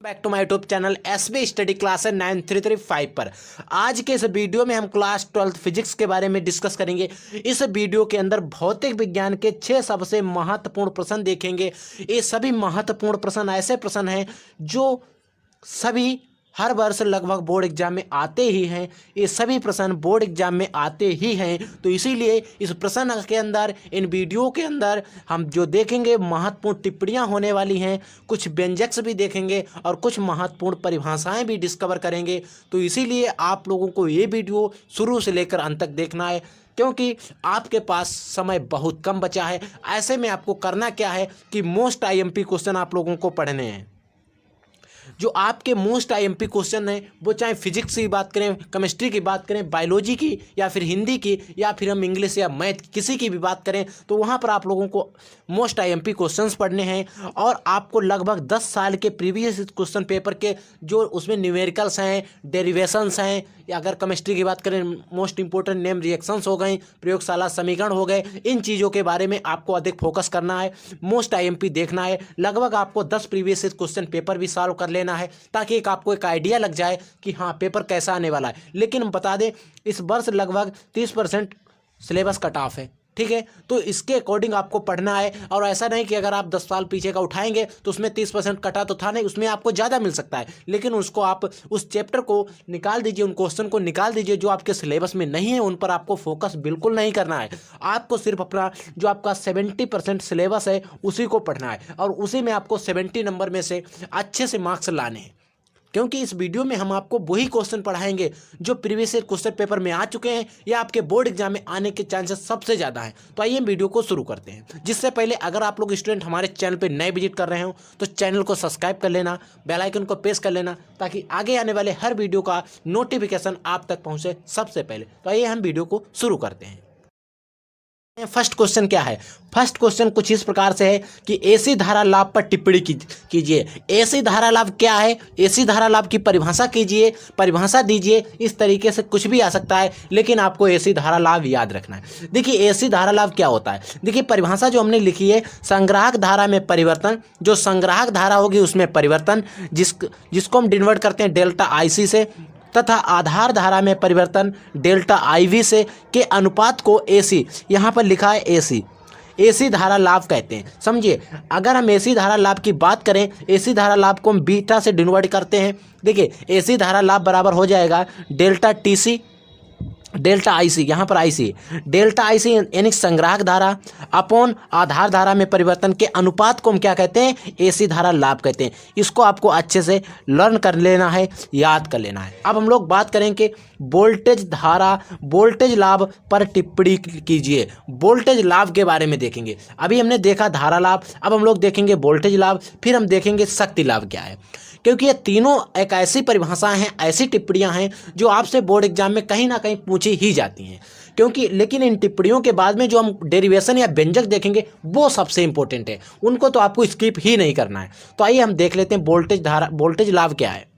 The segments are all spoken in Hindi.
Back to my YouTube channel SB study class है 9335 पर। आज के इस वीडियो में हम क्लास 12 फिजिक्स के बारे में डिस्कस करेंगे। इस वीडियो के अंदर भौतिक विज्ञान के 6 सबसे महत्वपूर्ण प्रश्न देखेंगे। ये सभी महत्वपूर्ण प्रश्न ऐसे प्रश्न हैं जो सभी हर वर्ष लगभग बोर्ड एग्जाम में आते ही हैं। ये सभी प्रश्न बोर्ड एग्जाम में आते ही हैं, तो इसीलिए इस प्रश्न के अंदर, इन वीडियो के अंदर हम जो देखेंगे महत्वपूर्ण टिप्पणियां होने वाली हैं, कुछ व्यंजक भी देखेंगे और कुछ महत्वपूर्ण परिभाषाएं भी डिस्कवर करेंगे। तो इसीलिए आप लोगों को ये वीडियो शुरू से लेकर अंत तक देखना है, क्योंकि आपके पास समय बहुत कम बचा है। ऐसे में आपको करना क्या है कि मोस्ट आईएमपी क्वेश्चन आप लोगों को पढ़ने हैं। जो आपके मोस्ट आईएमपी क्वेश्चन हैं, वो चाहे फिजिक्स की बात करें, केमिस्ट्री की बात करें, बायोलॉजी की, या फिर हिंदी की, या फिर हम इंग्लिश या मैथ किसी की भी बात करें, तो वहाँ पर आप लोगों को मोस्ट आईएमपी क्वेश्चंस पढ़ने हैं। और आपको लगभग 10 साल के प्रीवियस क्वेश्चन पेपर के जो उसमें न्यूमेरिकल्स हैं, डेरिवेशंस हैं, या अगर केमिस्ट्री की बात करें मोस्ट इंपॉर्टेंट नेम रिएक्शंस हो गए, प्रयोगशाला समीकरण हो गए, इन चीज़ों के बारे में आपको अधिक फोकस करना है, मोस्ट आईएमपी देखना है। लगभग आपको 10 प्रीवियस क्वेश्चन पेपर भी सॉल्व कर लेना है, ताकि आपको एक आइडिया लग जाए कि हाँ पेपर कैसा आने वाला है। लेकिन हम बता दें, इस वर्ष लगभग 30% सिलेबस कट ऑफ है, ठीक है। तो इसके अकॉर्डिंग आपको पढ़ना है, और ऐसा नहीं कि अगर आप 10 साल पीछे का उठाएंगे तो उसमें 30% कटा तो था नहीं, उसमें आपको ज़्यादा मिल सकता है, लेकिन उसको आप उस चैप्टर को निकाल दीजिए, उन क्वेश्चन को निकाल दीजिए जो आपके सिलेबस में नहीं है। उन पर आपको फोकस बिल्कुल नहीं करना है। आपको सिर्फ अपना जो आपका 70% सिलेबस है उसी को पढ़ना है, और उसी में आपको 70 नंबर में से अच्छे से मार्क्स लाने हैं। क्योंकि इस वीडियो में हम आपको वही क्वेश्चन पढ़ाएंगे जो प्रीवियस ईयर क्वेश्चन पेपर में आ चुके हैं, या आपके बोर्ड एग्जाम में आने के चांसेस सबसे ज़्यादा हैं। तो आइए वीडियो को शुरू करते हैं। जिससे पहले अगर आप लोग स्टूडेंट हमारे चैनल पर नए विजिट कर रहे हो तो चैनल को सब्सक्राइब कर लेना, बेल आइकन को प्रेस कर लेना, ताकि आगे आने वाले हर वीडियो का नोटिफिकेशन आप तक पहुँचे सबसे पहले। तो आइए हम वीडियो को शुरू करते हैं। फर्स्ट क्वेश्चन क्या है? फर्स्ट क्वेश्चन कुछ इस प्रकार से है कि एसी धारा लाभ पर टिप्पणी कीजिए। एसी धारा लाभ क्या है? एसी धारा लाभ की परिभाषा कीजिए, परिभाषा दीजिए। इस तरीके से कुछ भी आ सकता है, लेकिन आपको एसी धारा लाभ याद रखना है। देखिए एसी धारा लाभ क्या होता है। देखिए परिभाषा जो हमने लिखी है, संग्राहक धारा में परिवर्तन, जो संग्राहक धारा होगी उसमें परिवर्तन, जिसको हम डिनोट करते हैं डेल्टा आईसी से, तथा आधार धारा में परिवर्तन डेल्टा आईवी से, के अनुपात को एसी, यहाँ पर लिखा है एसी, एसी धारा लाभ कहते हैं। समझिए, अगर हम एसी धारा लाभ की बात करें, एसी धारा लाभ को हम बीटा से डिनोट करते हैं। देखिए एसी धारा लाभ बराबर हो जाएगा डेल्टा टीसी, डेल्टा आईसी, यहाँ पर आईसी, डेल्टा आईसी यानी संग्राहक धारा अपॉन आधार धारा में परिवर्तन के अनुपात को हम क्या कहते हैं? एसी धारा लाभ कहते हैं। इसको आपको अच्छे से लर्न कर लेना है, याद कर लेना है। अब हम लोग बात करेंगे वोल्टेज धारा, वोल्टेज लाभ पर टिप्पणी कीजिए। वोल्टेज लाभ के बारे में देखेंगे। अभी हमने देखा धारा लाभ, अब हम लोग देखेंगे वोल्टेज लाभ, फिर हम देखेंगे शक्ति लाभ क्या है। क्योंकि ये तीनों एक ऐसी परिभाषाएं हैं, ऐसी टिप्पणियां हैं जो आपसे बोर्ड एग्जाम में कहीं ना कहीं पूछी ही जाती हैं। क्योंकि लेकिन इन टिप्पणियों के बाद में जो हम डेरिवेशन या व्यंजक देखेंगे वो सबसे इंपॉर्टेंट है, उनको तो आपको स्किप ही नहीं करना है। तो आइए हम देख लेते हैं वोल्टेज धारा, वोल्टेज लाभ क्या है।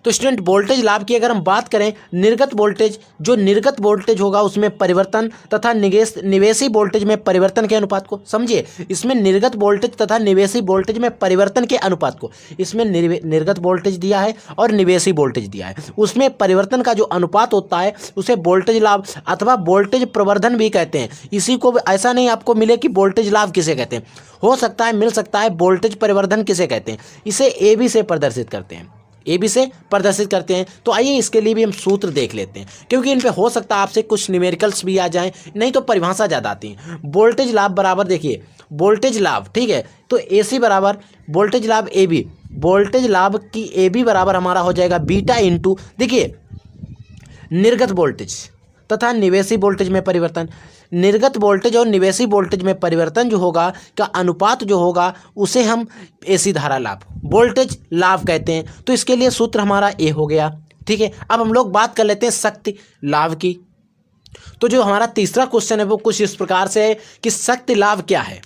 तो स्टूडेंट वोल्टेज लाभ की अगर हम बात करें, निर्गत वोल्टेज, जो निर्गत वोल्टेज होगा उसमें परिवर्तन तथा निवेशी वोल्टेज में परिवर्तन के अनुपात को, समझिए इसमें निर्गत वोल्टेज तथा निवेशी वोल्टेज में परिवर्तन के अनुपात को, इसमें निर्गत वोल्टेज दिया है और निवेशी वोल्टेज दिया है, उसमें परिवर्तन का जो अनुपात होता है उसे वोल्टेज लाभ अथवा वोल्टेज प्रवर्धन भी कहते हैं। इसी को ऐसा नहीं आपको मिले कि वोल्टेज लाभ किसे कहते हैं, हो सकता है मिल सकता है वोल्टेज परिवर्धन किसे कहते हैं। इसे ए बी से प्रदर्शित करते हैं, ए बी से प्रदर्शित करते हैं। तो आइए इसके लिए भी हम सूत्र देख लेते हैं, क्योंकि इन पे हो सकता है आपसे कुछ न्यूमेरिकल्स भी आ जाएं, नहीं तो परिभाषा ज़्यादा आती है। वोल्टेज लाभ बराबर, देखिए वोल्टेज लाभ, ठीक है, तो एसी बराबर वोल्टेज लाभ ए बी, वोल्टेज लाभ की ए बी बराबर हमारा हो जाएगा बीटा इंटू, देखिए निर्गत वोल्टेज तथा निवेशी वोल्टेज में परिवर्तन, निर्गत वोल्टेज और निवेशी वोल्टेज में परिवर्तन जो होगा का अनुपात जो होगा उसे हम एसी धारा लाभ, वोल्टेज लाभ कहते हैं। तो इसके लिए सूत्र हमारा ए हो गया, ठीक है। अब हम लोग बात कर लेते हैं शक्ति लाभ की। तो जो हमारा तीसरा क्वेश्चन है वो कुछ इस प्रकार से है कि शक्ति लाभ क्या है।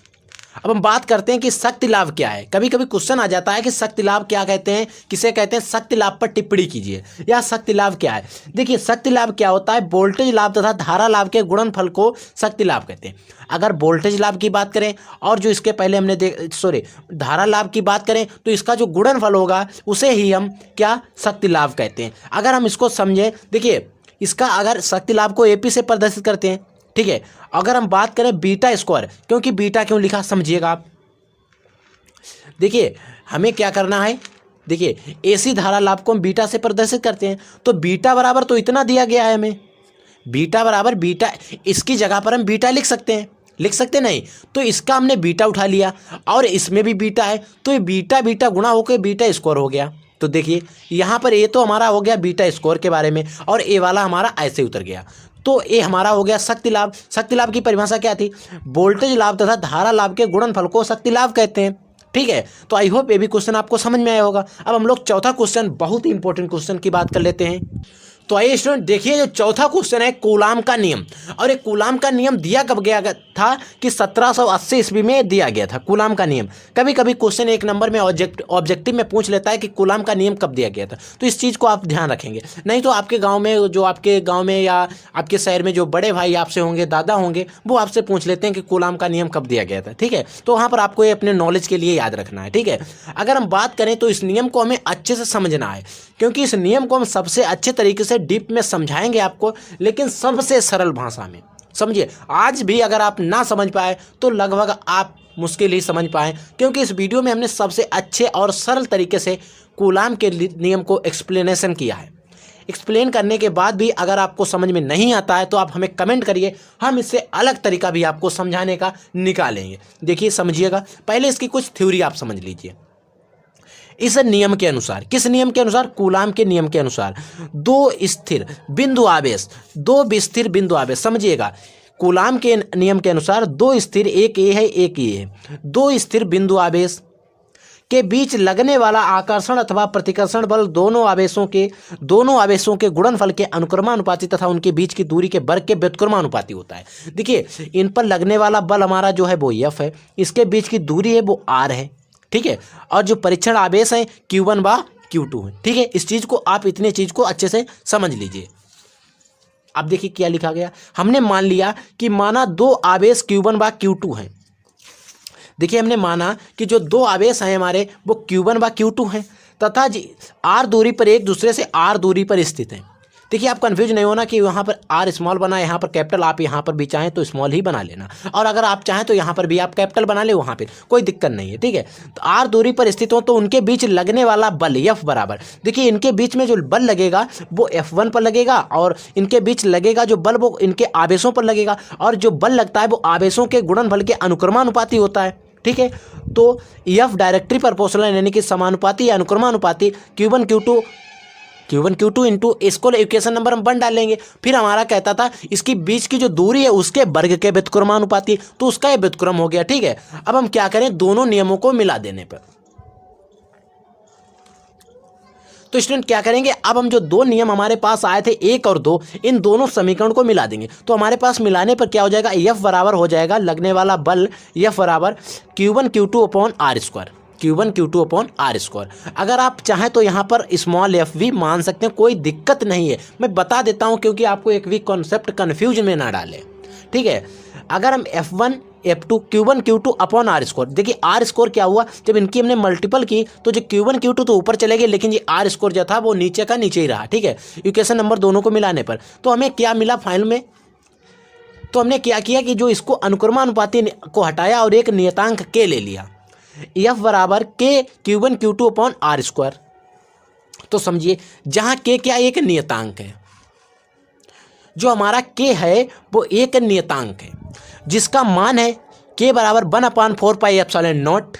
अब हम बात करते हैं कि शक्ति लाभ क्या है। कभी कभी क्वेश्चन आ जाता है कि शक्ति लाभ क्या कहते हैं, किसे कहते हैं, शक्ति लाभ पर टिप्पणी कीजिए, या शक्ति लाभ क्या है। देखिए शक्ति लाभ क्या होता है, वोल्टेज लाभ तथा धारा लाभ के गुणनफल को शक्ति लाभ कहते हैं। अगर वोल्टेज लाभ की बात करें और जो इसके पहले हमने धारा लाभ की बात करें तो इसका जो गुणनफल होगा उसे ही हम क्या, शक्ति लाभ कहते हैं। अगर हम इसको समझें, देखिए इसका अगर शक्ति लाभ को एपी से प्रदर्शित करते हैं, ठीक है। अगर हम बात करें बीटा स्क्वायर, क्योंकि बीटा क्यों लिखा समझिएगा आप। देखिए हमें क्या करना है, देखिए एसी धारा लाभ को हम बीटा से प्रदर्शित करते हैं, तो बीटा बराबर तो इतना दिया गया है हमें, बीटा बराबर बीटा, इसकी जगह पर हम बीटा लिख सकते हैं, लिख सकते नहीं, तो इसका हमने बीटा उठा लिया और इसमें भी बीटा है, तो ये बीटा बीटा गुणा होकर बीटा स्क्वायर हो गया। तो देखिए यहाँ पर ये तो हमारा हो गया बीटा स्क्वायर के बारे में, और ए वाला हमारा ऐसे उतर गया, तो ये हमारा हो गया शक्ति लाभ। शक्ति लाभ की परिभाषा क्या थी, वोल्टेज लाभ तथा धारा लाभ के गुणनफल को शक्ति लाभ कहते हैं, ठीक है। तो आई होप ये भी क्वेश्चन आपको समझ में आया होगा। अब हम लोग चौथा क्वेश्चन, बहुत ही इंपॉर्टेंट क्वेश्चन की बात कर लेते हैं। तो आइए स्टूडेंट देखिए, जो चौथा क्वेश्चन है कूलाम का नियम, और ये कूलाम का नियम दिया कब गया था कि 1780 ईस्वी में दिया गया था कूलाम का नियम। कभी कभी क्वेश्चन एक नंबर में ऑब्जेक्टिव में पूछ लेता है कि कूलाम का नियम कब दिया गया था, तो इस चीज़ को आप ध्यान रखेंगे। नहीं तो आपके गांव में, जो आपके गांव में या आपके शहर में जो बड़े भाई आपसे होंगे, दादा होंगे, वो आपसे पूछ लेते हैं कि कूलाम का नियम कब दिया गया था, ठीक है। तो वहाँ पर आपको ये अपने नॉलेज के लिए याद रखना है, ठीक है। अगर हम बात करें तो इस नियम को हमें अच्छे से समझना है, क्योंकि इस नियम को हम सबसे अच्छे तरीके से डीप में समझाएंगे आपको, लेकिन सबसे सरल भाषा में। समझिए, आज भी अगर आप ना समझ पाए तो लगभग आप मुश्किल ही समझ पाए, क्योंकि इस वीडियो में हमने सबसे अच्छे और सरल तरीके से कूलाम के नियम को एक्सप्लेनेशन किया है। एक्सप्लेन करने के बाद भी अगर आपको समझ में नहीं आता है तो आप हमें कमेंट करिए, हम इससे अलग तरीका भी आपको समझाने का निकालेंगे। देखिए समझिएगा, पहले इसकी कुछ थ्योरी आप समझ लीजिए। इस नियम के अनुसार, किस नियम के अनुसार, कूलाम के नियम के अनुसार, दो स्थिर बिंदु आवेश, समझिएगा, कूलाम के नियम के अनुसार दो स्थिर, एक ए है एक ए है, दो स्थिर बिंदु आवेश के बीच लगने वाला आकर्षण अथवा प्रतिकर्षण बल दोनों आवेशों के गुणनफल के अनुक्रमानुपाती तथा उनके बीच की दूरी के वर्ग के व्युत्क्रमानुपाती होता है। देखिए इन पर लगने वाला बल हमारा जो है वो F है, इसके बीच की दूरी है वो R है, ठीक है, और जो परीक्षण आवेश है Q1 व Q2 है, ठीक है। इस चीज़ को आप, इतने चीज़ को अच्छे से समझ लीजिए। अब देखिए क्या लिखा गया, हमने मान लिया कि माना दो आवेश Q1 व Q2 हैं। देखिए हमने माना कि जो दो आवेश हैं हमारे वो Q1 व Q2 हैं तथा R दूरी पर एक दूसरे से R दूरी पर स्थित हैं। देखिए आप कंफ्यूज नहीं होना कि यहाँ पर R स्मॉल बना, यहाँ पर कैपिटल, आप यहाँ पर भी चाहें तो स्मॉल ही बना लेना, और अगर आप चाहें तो यहाँ पर भी आप कैपिटल बना ले, वहाँ पर कोई दिक्कत नहीं है, ठीक है। तो R दूरी पर स्थित हो तो उनके बीच लगने वाला बल F बराबर, देखिए इनके बीच में जो बल लगेगा वो F1 पर लगेगा, और इनके बीच लगेगा जो बल वो इनके आवेशों पर लगेगा, और जो बल लगता है वो आवेशों के गुणनफल के अनुक्रमानुपाती होता है, ठीक है। तो F डायरेक्टली प्रोपोर्शनल यानी कि समानुपाती या अनुक्रमानुपाती Q1 Q2 इंटू, इसको इक्वेशन नंबर हम 1 डालेंगे। फिर हमारा कहता था इसकी बीच की जो दूरी है उसके वर्ग के व्युत्क्रमानुपाती, तो उसका ये व्युत्क्रम हो गया, ठीक है। अब हम क्या करें, दोनों नियमों को मिला देने पर, तो स्टूडेंट क्या करेंगे, अब हम जो दो नियम हमारे पास आए थे 1 और 2, इन दोनों समीकरण को मिला देंगे। तो हमारे पास मिलाने पर क्या हो जाएगा, F बराबर हो जाएगा लगने वाला बल F बराबर Q1 Q2 upon R square. अगर आप चाहें तो यहाँ पर स्मॉल f भी मान सकते हैं, कोई दिक्कत नहीं है, मैं बता देता हूँ क्योंकि आपको एक भी कॉन्सेप्ट कन्फ्यूज में ना डाले, ठीक है। अगर हम F1 F2 Q1 Q2 upon R square, देखिए R स्क्वायर क्या हुआ, जब इनकी हमने मल्टीपल की तो जो Q1 Q2 तो ऊपर चले गए, लेकिन ये R स्क्वायर जो था वो नीचे का नीचे ही रहा, ठीक है। इक्वेशन नंबर दोनों को मिलाने पर तो हमें क्या मिला फाइनल में, तो हमने क्या किया कि जो इसको अनुक्रमानुपाती को हटाया और एक नियतांक K ले लिया, F बराबर K Q1 Q2 upon R square. तो समझिए जहाँ K क्या एक नियतांक है, जो हमारा K है वो एक नियतांक है जिसका मान है K बराबर 1/4 पाई एप्सिलॉन नॉट,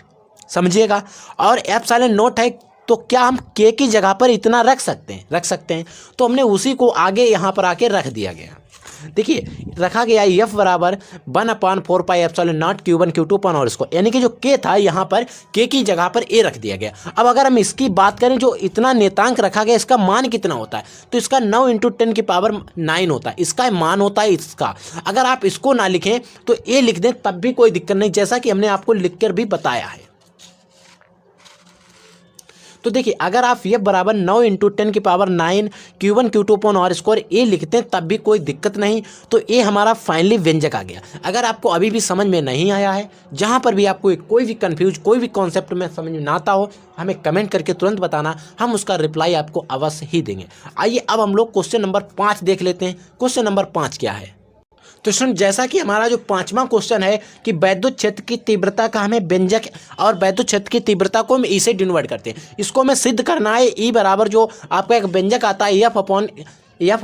समझिएगा। और एप्सिलॉन नॉट है तो क्या हम K की जगह पर इतना रख सकते हैं, तो हमने उसी को आगे यहाँ पर आके रख दिया गया। देखिए रखा गया एफ बराबर 1/4πε0 Q1 Q2 अपन और इसको, यानी कि जो के था यहाँ पर के की जगह पर ए रख दिया गया। अब अगर हम इसकी बात करें, जो इतना नेतांक रखा गया इसका मान कितना होता है, तो इसका 9 × 10⁹ होता है, इसका मान होता है इसका। अगर आप इसको ना लिखें तो ए लिख दें तब भी कोई दिक्कत नहीं, जैसा कि हमने आपको लिखकर भी बताया है। तो देखिए अगर आप ये बराबर 9 × 10⁹ Q1 Q2 अपन और स्क्वायर ए लिखते हैं तब भी कोई दिक्कत नहीं, तो ए हमारा फाइनली व्यंजक आ गया। अगर आपको अभी भी समझ में नहीं आया है, जहाँ पर भी आपको कोई भी कंफ्यूज, कोई भी कॉन्सेप्ट में समझ में ना आता हो, हमें कमेंट करके तुरंत बताना, हम उसका रिप्लाई आपको अवश्य ही देंगे। आइए अब हम लोग क्वेश्चन नंबर 5 देख लेते हैं। क्वेश्चन नंबर 5 क्या है, तो स्टूडेंट जैसा कि हमारा जो 5वां क्वेश्चन है कि वैद्युत क्षेत्र की तीव्रता का हमें व्यंजक और वैद्युत क्षेत्र की तीव्रता को हम ई से डिनोट करते हैं, इसको हमें सिद्ध करना है। ई बराबर जो आपका एक व्यंजक आता है एफ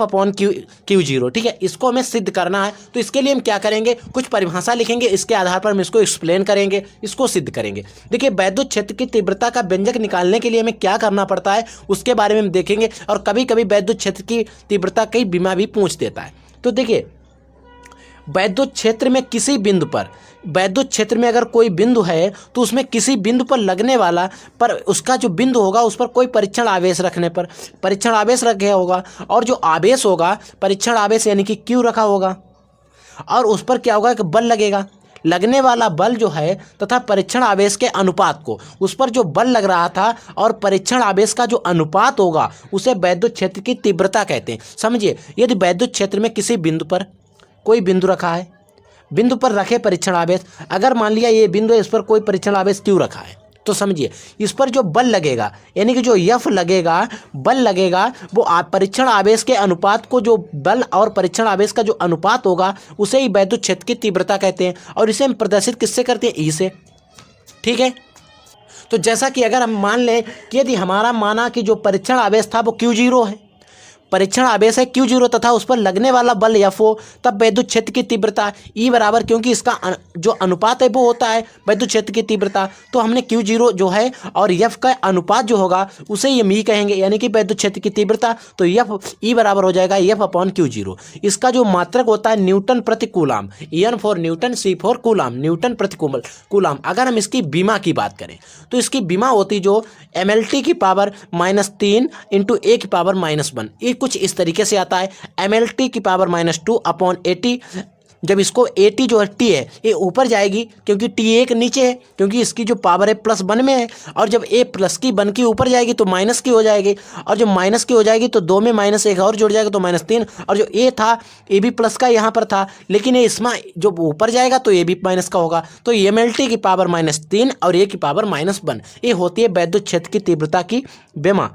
अपॉन Q0, ठीक है, इसको हमें सिद्ध करना है। तो इसके लिए हम क्या करेंगे, कुछ परिभाषा लिखेंगे, इसके आधार पर हम इसको एक्सप्लेन करेंगे, इसको सिद्ध करेंगे। देखिए वैद्युत क्षेत्र की तीव्रता का व्यंजक निकालने के लिए हमें क्या करना पड़ता है उसके बारे में हम देखेंगे, और कभी कभी वैद्युत क्षेत्र की तीव्रता कई बीमा भी पूछ देता है। तो देखिए वैद्युत क्षेत्र में किसी बिंदु पर, वैद्युत क्षेत्र में अगर कोई बिंदु है तो उसमें किसी बिंदु पर लगने वाला, पर उसका जो बिंदु होगा उस पर कोई परीक्षण आवेश रखने पर, परीक्षण आवेश रखा होगा, और जो आवेश होगा परीक्षण आवेश यानी कि Q रखा होगा, और उस पर क्या होगा कि बल लगेगा। लगने वाला बल जो है तथा परीक्षण आवेश के अनुपात को, उस पर जो बल लग रहा था और परीक्षण आवेश का जो अनुपात होगा उसे वैद्युत क्षेत्र की तीव्रता कहते हैं। समझिए यदि वैद्युत क्षेत्र में किसी बिंदु पर कोई बिंदु रखा है, बिंदु पर रखे परीक्षण आवेश, अगर मान लिया ये बिंदु है, इस पर कोई परीक्षण आवेश Q रखा है, तो समझिए इस पर जो बल लगेगा यानी कि जो एफ लगेगा, बल लगेगा, वो परीक्षण आवेश के अनुपात को, जो बल और परीक्षण आवेश का जो अनुपात होगा उसे ही वैद्युत क्षेत्र की तीव्रता कहते हैं, और इसे हम प्रदर्शित किससे करते हैं, ई से। ठीक है, तो जैसा कि अगर हम मान लें कि यदि हमारा माना कि जो परीक्षण आवेश था वो Q0 है, परीक्षण आवेश है Q0 तथा उस पर लगने वाला बल F हो, तब वैद्युत क्षेत्र की तीव्रता E बराबर, क्योंकि इसका जो अनुपात है वो होता है वैद्युत क्षेत्र की तीव्रता, तो हमने Q0 जो है और F का अनुपात जो होगा उसे हम E कहेंगे, यानी कि वैद्युत क्षेत्र की तीव्रता। तो E बराबर हो जाएगा F अपॉन Q0। इसका जो मात्रक होता है न्यूटन प्रति coulomb, N for Newton, C for coulomb, Newton प्रति कूलाम। अगर हम इसकी बीमा की बात करें तो इसकी बीमा होती जो mLt की पावर -3 × A की पावर -1, कुछ इस तरीके से आता है। mLt की पावर -2 अपॉन AT, जब इसको AT जो है T है ये ऊपर जाएगी क्योंकि T1 नीचे है, क्योंकि इसकी जो पावर है +1 में है, और जब A प्लस की बन की ऊपर जाएगी तो माइनस की हो जाएगी, और जब माइनस की हो जाएगी तो 2 में -1 और जुड़ जाएगा तो -3, और जो A था A भी प्लस का यहाँ पर था, लेकिन ये इसमें जो ऊपर जाएगा तो A भी माइनस का होगा। तो mLt की पावर -3 और A की पावर -1, ये होती है वैद्युत क्षेत्र की तीव्रता की बीमा।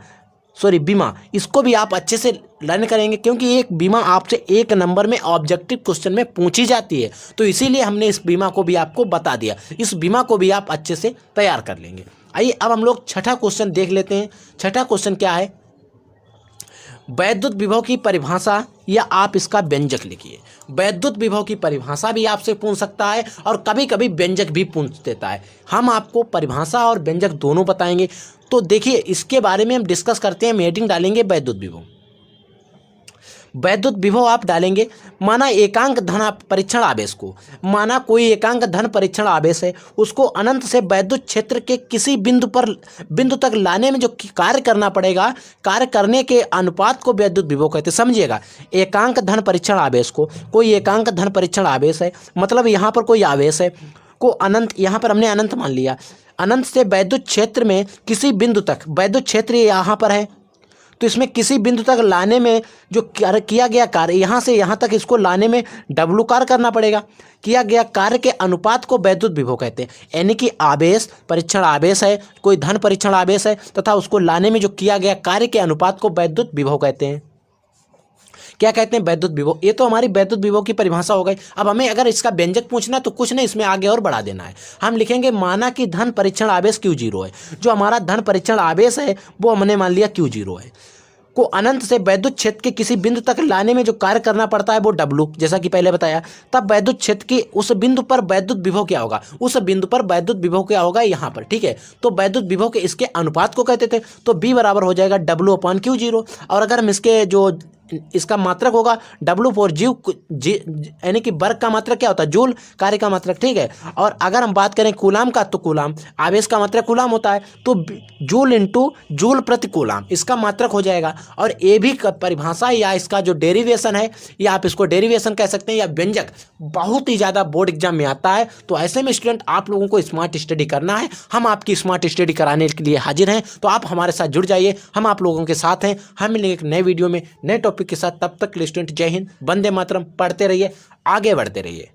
इसको भी आप अच्छे से लर्न करेंगे, क्योंकि एक बीमा आपसे 1 नंबर में ऑब्जेक्टिव क्वेश्चन में पूछी जाती है, तो इसीलिए हमने इस बीमा को भी आपको बता दिया। इस बीमा को भी आप अच्छे से तैयार कर लेंगे। आइए अब हम लोग छठा क्वेश्चन देख लेते हैं। छठा क्वेश्चन क्या है, वैद्युत विभव की परिभाषा या आप इसका व्यंजक लिखिए। वैद्युत विभव की परिभाषा भी आपसे पूछ सकता है और कभी कभी व्यंजक भी पूछ देता है। हम आपको परिभाषा और व्यंजक दोनों बताएंगे। तो देखिए इसके बारे में हम डिस्कस करते हैं। हेडिंग डालेंगे वैद्युत विभव। वैद्युत विभव आप डालेंगे, माना एकांक धन परीक्षण आवेश को, माना कोई एकांक धन परीक्षण आवेश है, उसको अनंत से वैद्युत क्षेत्र के किसी बिंदु तक लाने में जो कार्य करना पड़ेगा, कार्य करने के अनुपात को वैद्युत विभव कहते हैं। समझिएगा, एकांक धन परीक्षण आवेश को, कोई एकांक धन परीक्षण आवेश है, मतलब यहाँ पर कोई आवेश है को अनंत, यहाँ पर हमने अनंत मान लिया, अनंत से वैद्युत क्षेत्र में किसी बिंदु तक, वैद्युत क्षेत्र यहाँ पर है तो इसमें किसी बिंदु तक लाने में जो किया गया कार्य, यहाँ से यहाँ तक इसको लाने में W कार्य करना पड़ेगा। किया गया कार्य के अनुपात को वैद्युत विभव कहते हैं। यानी कि आवेश, परीक्षण आवेश है, कोई धन परीक्षण आवेश है तथा उसको लाने में जो किया गया कार्य के अनुपात को वैद्युत विभव कहते हैं। क्या कहते हैं, वैद्युत विभव। ये तो हमारी वैद्युत विभव की परिभाषा हो गई। अब हमें अगर इसका व्यंजक पूछना है तो कुछ नहीं, इसमें आगे और बढ़ा देना है। हम लिखेंगे माना कि धन परीक्षण आवेश Q0 है। जो हमारा धन परीक्षण आवेश है वो हमने मान लिया Q0 है, को अनंत से वैद्युत क्षेत्र के किसी बिंदु तक लाने में जो कार्य करना पड़ता है वो W, जैसा कि पहले बताया। तब वैद्युत क्षेत्र की उस बिंदु पर वैद्युत विभव क्या होगा, उस बिंदु पर वैद्युत विभव क्या होगा यहाँ पर। ठीक है, तो वैद्युत विभव के इसके अनुपात को कहते थे। तो B बराबर हो जाएगा W अपॉन Q0। और अगर हम इसके जो इसका मात्रक होगा W फॉर जीव, यानी कि वर्ग का मात्रक क्या होता है, जूल, कार्य का मात्रक, ठीक है। और अगर हम बात करें कूलाम का, तो कूलाम आवेश का मात्रक कूलाम होता है, तो जूल इंटू जूल प्रति कूलाम इसका मात्रक हो जाएगा। और ये भी परिभाषा या इसका जो डेरिवेशन है, या आप इसको डेरिवेशन कह सकते हैं या व्यंजक, बहुत ही ज़्यादा बोर्ड एग्जाम में आता है। तो ऐसे में स्टूडेंट आप लोगों को स्मार्ट स्टडी करना है, हम आपकी स्मार्ट स्टडी कराने के लिए हाजिर हैं। तो आप हमारे साथ जुड़ जाइए, हम आप लोगों के साथ हैं। हम मिलेंगे एक नए वीडियो में नए टॉपिक के साथ। तब तक के लिए स्टूडेंट जय हिंद, वंदे मातरम, पढ़ते रहिए, आगे बढ़ते रहिए।